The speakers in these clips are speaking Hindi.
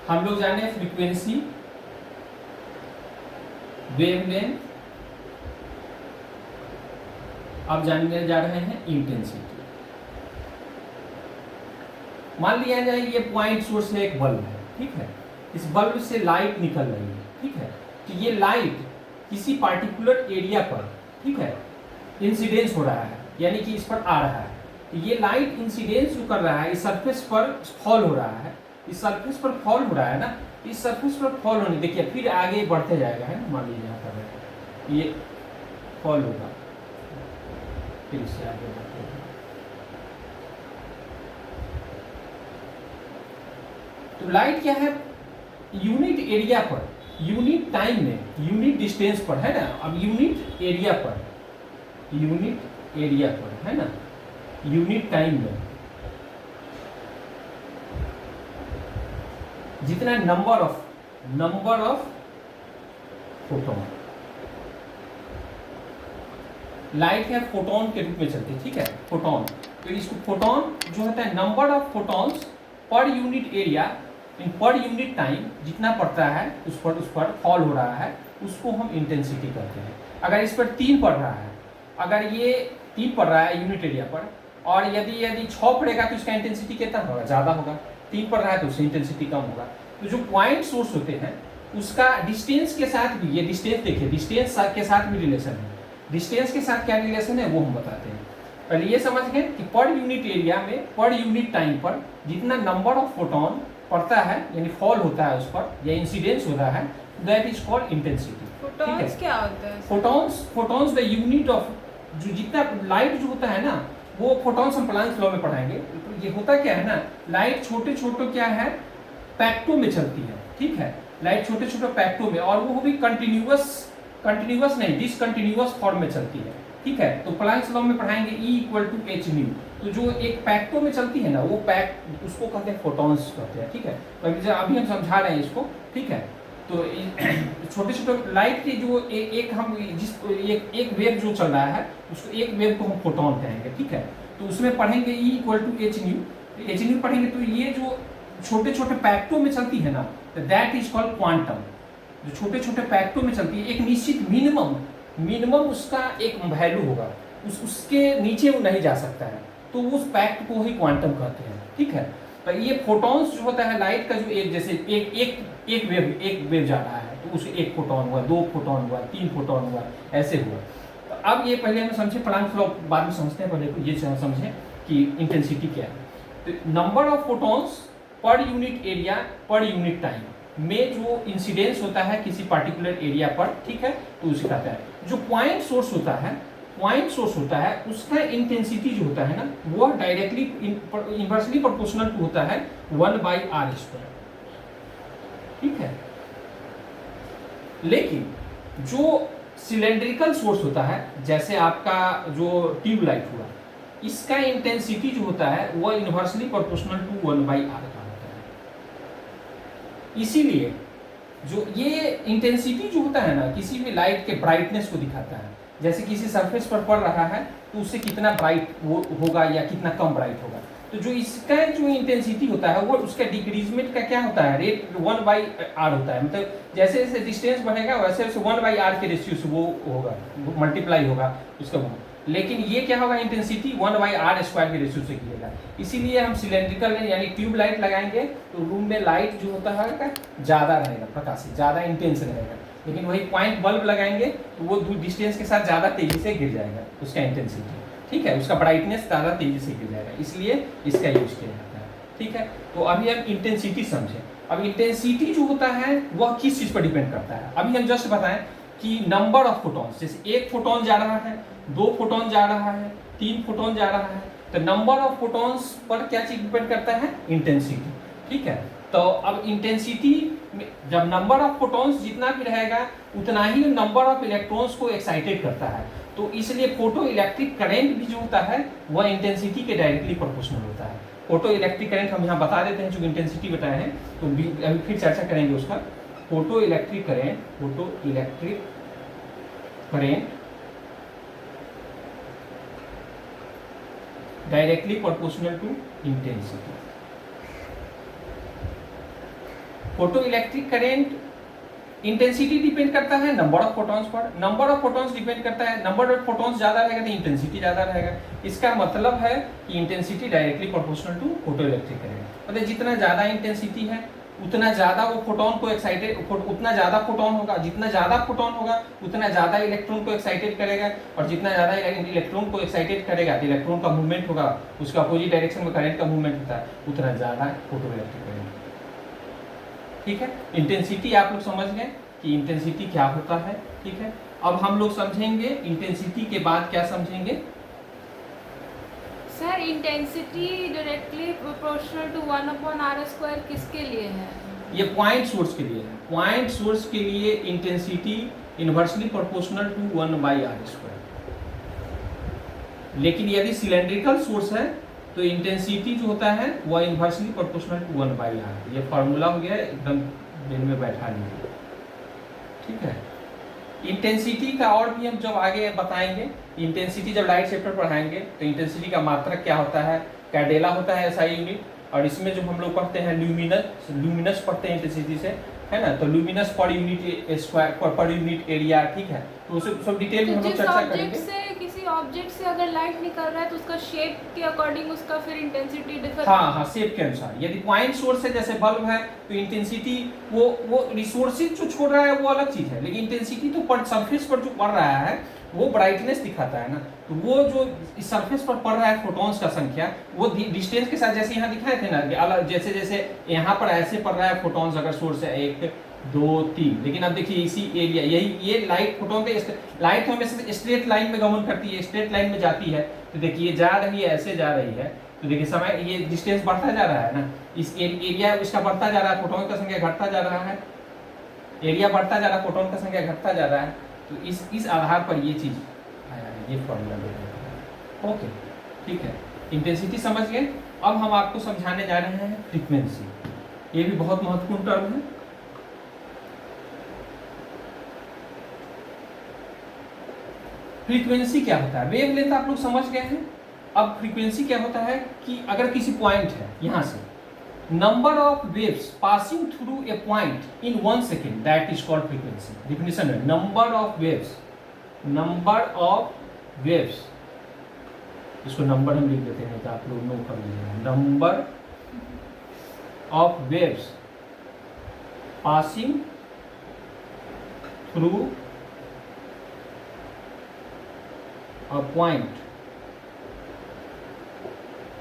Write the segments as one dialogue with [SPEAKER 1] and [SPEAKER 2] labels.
[SPEAKER 1] हम लोग जाने हैं फ्रीक्वेंसी, वेवलेंथ, अब जानने जा रहे हैं इंटेंसिटी। मान लिया जाए ये पॉइंट सोर्स है, एक बल्ब है, ठीक है। इस बल्ब से लाइट निकल रही है, ठीक है। तो ये लाइट किसी पार्टिकुलर एरिया पर, ठीक है, इंसिडेंस हो रहा है, यानी कि इस पर आ रहा है। तो ये लाइट इंसिडेंस जो कर रहा है इस सरफेस पर फॉल हो रहा है, इस सरफेस पर फॉल हो रहा है ना, इस सरफेस पर फॉल होने, देखिए फिर आगे बढ़ते जाएगा, है ना। मान लीजिए यहाँ पर ये फॉल होगा, फिर इससे आगे बढ़ते जाएगा। तो लाइट क्या है, यूनिट एरिया पर, यूनिट टाइम में, यूनिट डिस्टेंस पर, है ना। अब यूनिट एरिया पर, यूनिट एरिया पर, है ना, यूनिट टाइम में जितना नंबर ऑफ फोटोन, लाइट है फोटोन के रूप में चलती है, ठीक है, फोटोन। तो इसको फोटोन जो होता है, number of photons per unit area in per unit time, जितना पड़ता है उस पर फॉल हो रहा है, उसको हम इंटेंसिटी कहते हैं। अगर इस पर 3 पड़ रहा है, अगर ये 3 पड़ रहा है यूनिट एरिया पर, और यदि 6 पड़ेगा तो इसका इंटेंसिटी कितना होगा, ज़्यादा होगा। 3 पड़ रहा है तो उससे इंटेंसिटी कम होगा। तो जो पॉइंट सोर्स होते हैं उसका डिस्टेंस के साथ भी, ये डिस्टेंस देखिए, डिस्टेंस के साथ भी रिलेशन है। डिस्टेंस के साथ क्या रिलेशन है वो हम बताते हैं। पहले ये समझ गए कि पर यूनिट एरिया में, पर यूनिट टाइम पर जितना नंबर ऑफ फोटोन पड़ता है, यानी फॉल होता है उस पर, या इंसिडेंस होता है, that is called intensity.
[SPEAKER 2] Photons क्या होता है?
[SPEAKER 1] फोटॉन्स द यूनिट ऑफ, जो जितना लाइट जो होता है ना, वो फोटॉन्स हम प्लांक्स लॉ में पढ़ाएंगे। तो ये होता क्या है ना, लाइट छोटे छोटे क्या है, पैक्टों में चलती है, ठीक है। लाइट छोटे छोटे पैक्टों में, और वो भी कंटिन्यूअस नहीं, डिसकंटिन्यूअस फॉर्म में चलती है, ठीक है। तो प्लांक्स लॉ में पढ़ाएंगे E = h न्यू। तो जो एक पैक्टों में चलती है ना, वो पैक्ट, उसको कहते हैं फोटॉन्स कहते हैं, ठीक है। तो अभी हम समझा रहे हैं इसको, ठीक है। तो छोटे छोटे लाइट की जो एक वेव जो चल रहा है, उसको एक वेव को हम फोटॉन कहेंगे, ठीक है। तो उसमें पढ़ेंगे E = h new. h new पढ़ेंगे तो ये जो छोटे छोटे पैक्टों में चलती है ना, दैट इज कॉल्ड क्वांटम। जो छोटे छोटे पैक्टों में चलती है, एक निश्चित मिनिमम उसका एक वैल्यू होगा, उसके नीचे वो नहीं जा सकता है, तो उस पैक्ट को ही क्वांटम कहते हैं, ठीक है। तो ये फोटॉन्स जो होता है लाइट का, जो एक जैसे एक वेव जा रहा है, तो उसे 1 फोटोन हुआ, 2 फोटोन हुआ, 3 फोटोन हुआ, ऐसे हुआ। तो अब ये पहले हम समझे, प्लांक्स लॉ बाद में समझते हैं, पहले ये समझें कि इंटेंसिटी क्या है। तो number of photons per unit area per unit time में जो इंसिडेंस होता है किसी पार्टिकुलर एरिया पर, ठीक है, तो उसे कहता है। जो पॉइंट सोर्स होता है उसका इंटेंसिटी जो होता है ना, वो डायरेक्टली इनवर्सली प्रोपोर्शनल टू होता है 1/r², ठीक है। लेकिन जो सिलेंड्रिकल सोर्स होता है, जैसे आपका जो ट्यूबलाइट हुआ, इसका इंटेंसिटी जो होता है वो इनवर्सली प्रोपोर्शनल टू 1/r का होता है। इसीलिए जो ये इंटेंसिटी जो होता है ना, किसी भी लाइट के ब्राइटनेस को दिखाता है। जैसे किसी सरफेस पर पड़ रहा है तो उससे कितना ब्राइट वो होगा या कितना कम ब्राइट होगा। तो जो इसका जो इंटेंसिटी होता है वो उसका डिक्रीजमेंट का क्या होता है, रेट 1/r होता है। मतलब जैसे जैसे डिस्टेंस बढ़ेगा वैसे वैसे 1/r के रेशियो से वो होगा, मल्टीप्लाई होगा उसका वो। लेकिन ये क्या होगा, इंटेंसिटी 1/r² के रेशियो से गिरेगा। इसीलिए हम सिलेंड्रिकल यानी ट्यूब लाइट लगाएंगे तो रूम में लाइट जो होता है ज़्यादा रहेगा, प्रकाशित ज़्यादा इंटेंस रहेगा। लेकिन वही पॉइंट बल्ब लगाएंगे तो वो डिस्टेंस के साथ ज़्यादा तेज़ी से गिर जाएगा उसका इंटेंसिटी, ठीक है, उसका ब्राइटनेस ज़्यादा तेज़ी से गिर जाएगा, इसलिए इसका यूज किया जाता है, ठीक है। तो अभी हम इंटेंसिटी समझें। अब इंटेंसिटी जो होता है वह किस चीज़ पर डिपेंड करता है। अभी हम जस्ट बताएं कि नंबर ऑफ फोटॉन्स, जैसे 1 फोटॉन जा रहा है, 2 फोटॉन जा रहा है, 3 फोटॉन जा रहा है, तो नंबर ऑफ फोटॉन्स पर क्या चीज़ डिपेंड करता है, इंटेंसिटी, ठीक है। तो अब इंटेंसिटी में जब नंबर ऑफ फोटॉन्स जितना भी रहेगा उतना ही नंबर ऑफ इलेक्ट्रॉन्स को एक्साइटेड करता है। तो इसलिए फोटो इलेक्ट्रिक करंट भी जो होता है वह इंटेंसिटी के डायरेक्टली प्रोपोर्शनल होता है। फोटो इलेक्ट्रिक करंट हम यहाँ बता देते हैं, जो इंटेंसिटी बताए हैं, तो अभी फिर चर्चा करेंगे उसका। Photo electric current directly proportional to intensity. Photo electric current intensity depend करता है नंबर ऑफ फोटॉन्स पर, नंबर ऑफ फोटॉन्स डिपेंड करता है, नंबर ऑफ फोटॉन्स ज़्यादा रहेगा तो इंटेंसिटी ज़्यादा रहेगा। इसका मतलब है कि intensity directly proportional to photo electric current. मतलब जितना ज़्यादा इंटेंसिटी है उतना ज़्यादा वो फोटोन को एक्साइटेड, उतना ज़्यादा फोटोन होगा, जितना ज़्यादा फोटोन होगा उतना ज़्यादा इलेक्ट्रॉन को एक्साइटेड करेगा, और जितना ज़्यादा इलेक्ट्रॉन को एक्साइटेड करेगा तो इलेक्ट्रॉन का मूवमेंट होगा, उसका अपोजिट डायरेक्शन में करंट का मूवमेंट होता है, उतना ज़्यादा फोटो इलेक्ट्रिक करेंट। ठीक है, इंटेंसिटी आप लोग समझ गए कि इंटेंसिटी क्या होता है। ठीक है, अब हम लोग समझेंगे इंटेंसिटी के बाद क्या समझेंगे।
[SPEAKER 2] Sir intensity directly proportional to 1/r² किसके लिए है?
[SPEAKER 1] ये पॉइंट सोर्स के लिए है। पॉइंट सोर्स के लिए intensity inversely proportional to 1/r²। लेकिन यदि सिलेंड्रिकल सोर्स है तो इंटेंसिटी जो होता है वह इनवर्सली प्रोपोर्शनल टू 1/r। ये फार्मूला हो गया, एकदम दिन में बैठा लीजिए। ठीक है, इंटेंसिटी का और भी हम जब आगे बताएंगे, इंटेंसिटी जब लाइट चैप्टर पढ़ाएंगे तो इंटेंसिटी का मात्रक क्या होता है, कैडेला होता है एसआई यूनिट, और इसमें जो हम लोग पढ़ते हैं ल्यूमिनस पढ़ते हैं इंटेंसिटी से, है ना, तो luminous per unit square per unit area. ठीक है, तो उसे सब डिटेल में हम लोग चर्चा करेंगे।
[SPEAKER 2] किसी ऑब्जेक्ट से अगर लाइट निकल रहा है तो उसका शेप के अकॉर्डिंग उसका फिर इंटेंसिटी डिफर।
[SPEAKER 1] हाँ, शेप के अनुसार। यदि पॉइंट सोर्स है जैसे बल्ब है तो इंटेंसिटी वो रिसोर्सेज जो छोड़ रहा है वो अलग चीज है, लेकिन इंटेंसिटी तो पर सरफेस पर जो पड़ रहा है वो ब्राइटनेस दिखाता है ना, तो वो जो इस सरफेस पर पड़ रहा है फोटॉन्स का संख्या वो डिस्टेंस के साथ, जैसे यहाँ दिखाए थे ना, अलग जैसे जैसे यहाँ पर ऐसे पड़ रहा है फोटॉन्स, अगर सोर्स है 1 2 3, लेकिन अब देखिए इसी एरिया, यही ये लाइट फोटोन के लाइट हमेशा स्ट्रेट लाइन में गमन करती है, स्ट्रेट लाइन में जाती है, तो देखिए जा रही है, ऐसे जा रही है, तो देखिए समय ये डिस्टेंस बढ़ता जा रहा है ना, इस एरिया इसका बढ़ता जा रहा है, फोटोन का संख्या घटता जा रहा है, एरिया बढ़ता जा रहा है, फोटोन का संख्या घटता जा रहा है, तो इस आधार पर ये चीज आया है, ये फॉर्मूला दे रहा है। ओके, ठीक है, इंटेंसिटी समझ गए। अब हम आपको समझाने जा रहे हैं फ्रीक्वेंसी। ये भी बहुत महत्वपूर्ण टर्म है। फ्रीक्वेंसी क्या होता है, वेवलेंथ आप लोग समझ गए हैं। अब फ्रीक्वेंसी क्या होता है कि अगर किसी पॉइंट है यहाँ से, number of waves passing through a point in 1 second, that is called frequency. Definition है नंबर ऑफ वेव्स, इसको नंबर हम लिख देते हैं तो आप लोग नो कर लीजिए। Number of waves passing through a point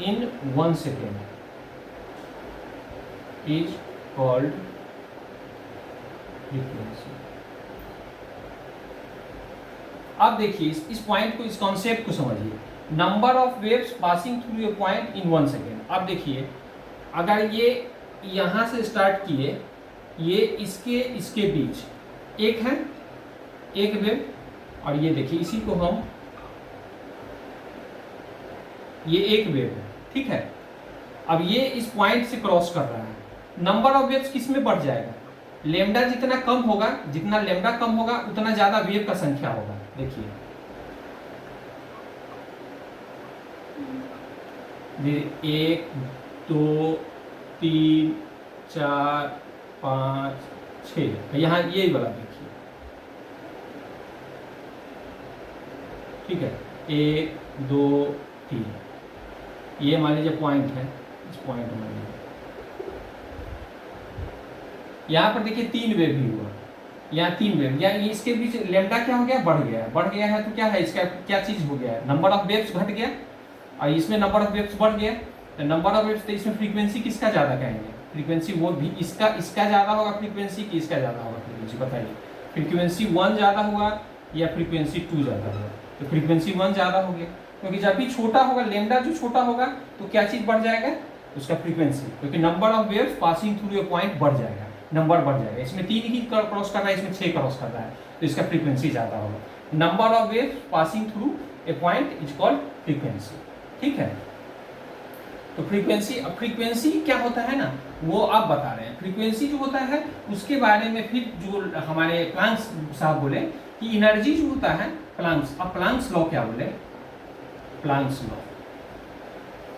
[SPEAKER 1] in 1 second is called frequency। अब देखिए इस पॉइंट को, इस कॉन्सेप्ट को समझिए, number of waves passing through a point in 1 second. अब देखिए अगर ये यहाँ से स्टार्ट किए, ये इसके बीच एक है, एक वेव, और ये देखिए इसी को हम, ये एक वेव है, ठीक है। अब ये इस पॉइंट से क्रॉस कर रहा है, नंबर ऑफ वेव्स किस में बढ़ जाएगा, लेमडा जितना कम होगा, जितना लेमडा कम होगा उतना ज्यादा वेव का संख्या होगा। देखिए 1 2 3 4 5 6, यहाँ ये वाला देखिए, ठीक है, 1 2 3, ये मान लीजिए पॉइंट है, इस पॉइंट मान लीजिए, यहाँ पर देखिए 3 वेव भी हुआ, यहाँ 3 वेव, या इसके बीच लेमडा क्या हो गया, बढ़ गया है, तो क्या है, इसका क्या चीज हो गया है, नंबर ऑफ वेव्स घट गया, और इसमें नंबर ऑफ वेव्स बढ़ गया, तो नंबर ऑफ वेव्स, तो इसमें फ्रीक्वेंसी किसका ज्यादा कहेंगे, फ्रीक्वेंसी वो भी इसका ज्यादा होगा फ्रीक्वेंसी, कि इसका ज्यादा होगा फ्रीक्वेंसी, बताइए फ्रीक्वेंसी 1 ज्यादा होगा या फ्रीक्वेंसी 2 ज्यादा होगा, तो फ्रीक्वेंसी 1 ज्यादा हो गया, क्योंकि जब भी छोटा होगा, लेमडा जो छोटा होगा तो क्या चीज बढ़ जाएगा, उसका फ्रीक्वेंसी, क्योंकि number of waves passing through a point बढ़ जाएगा, नंबर बढ़ जाएगा, इसमें 3 ही क्रॉस कर रहा है, इसमें 6 क्रॉस कर रहा है, तो इसका फ्रीक्वेंसी ज्यादा होगा। Number of waves passing through a point is called frequency, ठीक है। तो फ्रीक्वेंसी, अब फ्रीक्वेंसी क्या होता है ना, वो आप बता रहे हैं। फ्रीक्वेंसी जो होता है उसके बारे में फिर जो हमारे प्लांक्स साहब बोले कि एनर्जी जो होता है प्लांक्स, अब प्लांक्स लॉ क्या बोले, प्लांक्स लॉ,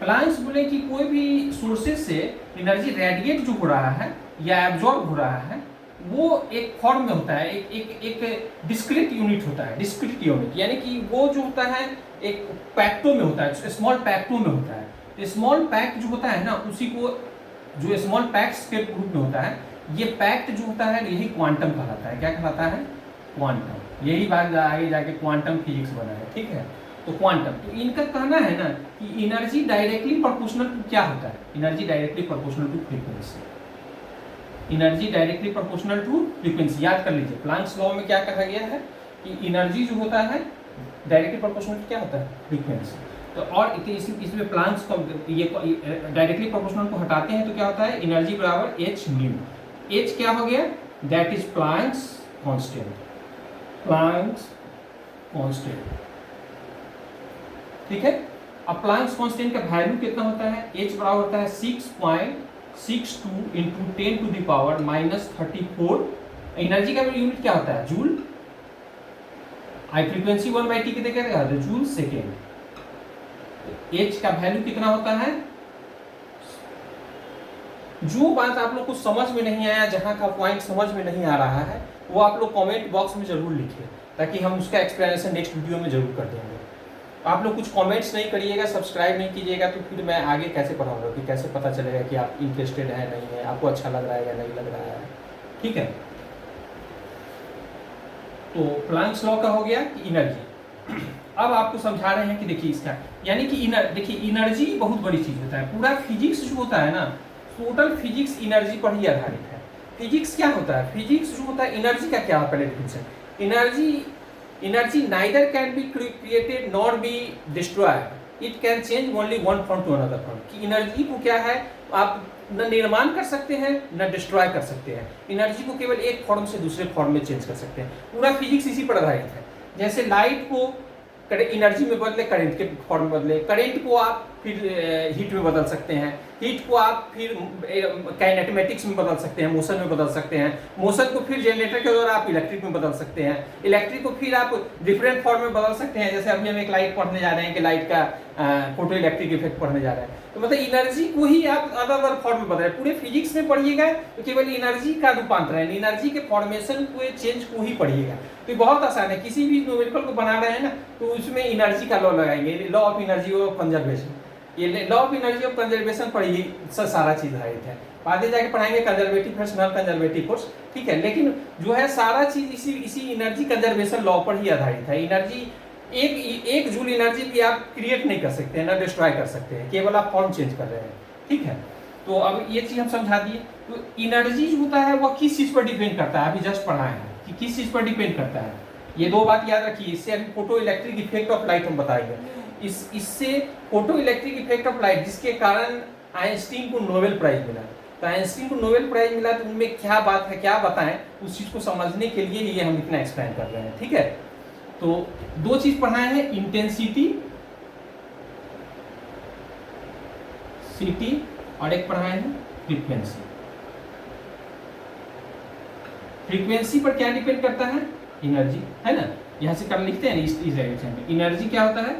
[SPEAKER 1] प्लांक्स बोले कि कोई भी सोर्सेज से एनर्जी रेडिएट जो हो रहा है या एब्जॉर्ब हो रहा है वो एक फॉर्म में होता है, एक डिस्क्रीट यूनिट होता है, डिस्क्रीट यूनिट, यानी कि वो जो होता है एक पैक्टो में होता है, स्मॉल पैक्टो में होता है। स्मॉल पैक्ट जो होता है ना, उसी को जो स्मॉल पैक्ट्स के ग्रुप में होता है, ये पैक्ट जो होता है यही क्वांटम कहलाता है। क्या कहलाता है? क्वांटम। यही बात आगे जाके क्वांटम फिजिक्स बना है, ठीक है। तो क्वांटम, तो इनका कहना है ना कि एनर्जी डायरेक्टली प्रोपोर्शनल टू क्या होता है? Energy directly proportional to frequency. Energy directly proportional to frequency, याद कर लीजिए। प्लांक्स लॉ में क्या कहा गया है कि एनर्जी जो होता है डायरेक्टली प्रोपोर्शनल क्या होता है? फ्रीक्वेंसी। तो और इसमें प्लांक्स को ये डायरेक्टली प्रोपोर्शनल को हटाते हैं तो क्या होता है? एनर्जी बराबर एच न्यू। एच क्या हो गया? That is Planck's constant. Planck's constant, ठीक है। अब प्लांक्स कांस्टेंट का वैल्यू कितना होता है? एच बराबर होता है 6.62 into 10 to the power -34। Energy का यूनिट क्या होता है? जूल। आई फ्रीक्वेंसी 1/t कितने क्या होता है? Joule second. एच का वैल्यू कितना होता है? जो बात आप लोग को समझ में नहीं आया, जहां का पॉइंट समझ में नहीं आ रहा है, वो आप लोग कमेंट बॉक्स में जरूर लिखिए, ताकि हम उसका एक्सप्लेनेशन नेक्स्ट वीडियो में जरूर कर देंगे। आप लोग कुछ कमेंट्स नहीं करिएगा, सब्सक्राइब नहीं कीजिएगा, तो फिर मैं आगे कैसे पढ़ाऊंगा? कि कैसे पता चलेगा कि आप इंटरेस्टेड है नहीं है, आपको अच्छा लग रहा है या नहीं लग रहा है, ठीक है। तो प्लांक्स लॉ का हो गया कि एनर्जी। अब आपको समझा रहे हैं कि देखिए इसका, यानी कि देखिए एनर्जी बहुत बड़ी चीज होता है। पूरा फिजिक्स जो होता है ना, टोटल फिजिक्स एनर्जी पर ही आधारित है। फिजिक्स क्या होता है? फिजिक्स जो होता है एनर्जी का क्या है? पहले definition. Energy neither can be created nor be destroyed, it can change only one form to another form. कि एनर्जी को क्या है, आप न निर्माण कर सकते हैं न डिस्ट्रॉय कर सकते हैं। एनर्जी को केवल एक फॉर्म से दूसरे फॉर्म में चेंज कर सकते हैं। पूरा फिजिक्स इसी पर आधारित है। जैसे लाइट को एनर्जी में बदले, करंट के फॉर्म में बदले, करंट को आप फिर हीट में बदल सकते हैं, हीट को आप फिर काइनेटिक्स में बदल सकते हैं, मोशन में बदल सकते हैं, मोशन को फिर जनरेटर के द्वारा आप इलेक्ट्रिक में बदल सकते हैं, इलेक्ट्रिक को फिर आप डिफरेंट फॉर्म में बदल सकते हैं। जैसे अभी हम एक लाइट पढ़ने जा रहे हैं कि लाइट का फोटो इलेक्ट्रिक इफेक्ट पढ़ने जा रहे हैं, तो मतलब एनर्जी को ही आप अलग अलग फॉर्म में बदल। पूरे फिजिक्स में पढ़िएगा तो केवल एनर्जी का रूपांतर है, एनर्जी के फॉर्मेशन को, चेंज को ही पढ़िएगा। तो ये बहुत आसान है। किसी भी न्यूमेरिकल को बना रहे हैं ना, तो उसमें एनर्जी का लॉ लगाएंगे, law of energy of conservation. ये law of energy of conservation पर ही सारा चीज आधारित है। आगे जाके पढ़ाएंगे conservative force, non conservative force, ठीक है। लेकिन जो है सारा चीज इसी एनर्जी कंजर्वेशन लॉ पर ही आधारित है। एनर्जी एक जूल एनर्जी भी आप क्रिएट नहीं कर सकते हैं, ना डिस्ट्रॉय कर सकते हैं, केवल आप फॉर्म चेंज कर रहे हैं, ठीक है। तो अब ये चीज हम समझा दिए। तो एनर्जी जो होता है वो किस चीज पर डिपेंड करता है? अभी जस्ट पढ़ाए हैं कि किस चीज पर डिपेंड करता है। ये दो बात याद रखिए। इससे अभी photo electric effect of light हम बताएंगे। इससे photo electric effect of light, जिसके कारण आइंस्टीन को नोबेल प्राइज मिला। तो आइंस्टीन को नोबेल प्राइज मिला, तो उनमें क्या बात है, क्या बताएं, उस चीज को समझने के लिए ये हम इतना एक्सप्लेन कर रहे हैं, ठीक है। तो दो चीज पढ़ाए हैं, इंटेंसिटी सिटी, और एक पढ़ाए हैं फ्रीक्वेंसी। फ्रीक्वेंसी पर क्या डिपेंड करता है? एनर्जी, है ना। यहां से कर लिखते हैं इस डायरेक्शन में। एनर्जी क्या होता है?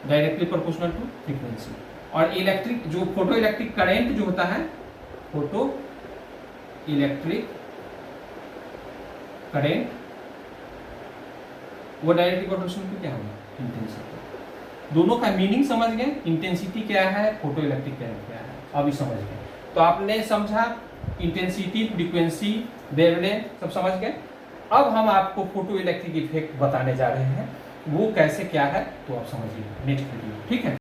[SPEAKER 1] Directly proportional to frequency. और इलेक्ट्रिक जो फोटो इलेक्ट्रिक करंट जो होता है, फोटो इलेक्ट्रिक करंट, वो डायरेक्टली प्रोपोर्शनल टू क्या होगा? इंटेंसिटी। दोनों का मीनिंग समझ गए? इंटेंसिटी क्या है, फोटो इलेक्ट्रिक करंट क्या है, अभी समझ गए। तो आपने समझा इंटेंसिटी, फ्रीक्वेंसी, वेवलेंथ सब समझ गए। अब हम आपको फोटो इलेक्ट्रिक इफेक्ट बताने जा रहे हैं, वो कैसे क्या है तो आप समझिए नेक्स्ट वीडियो, ठीक है।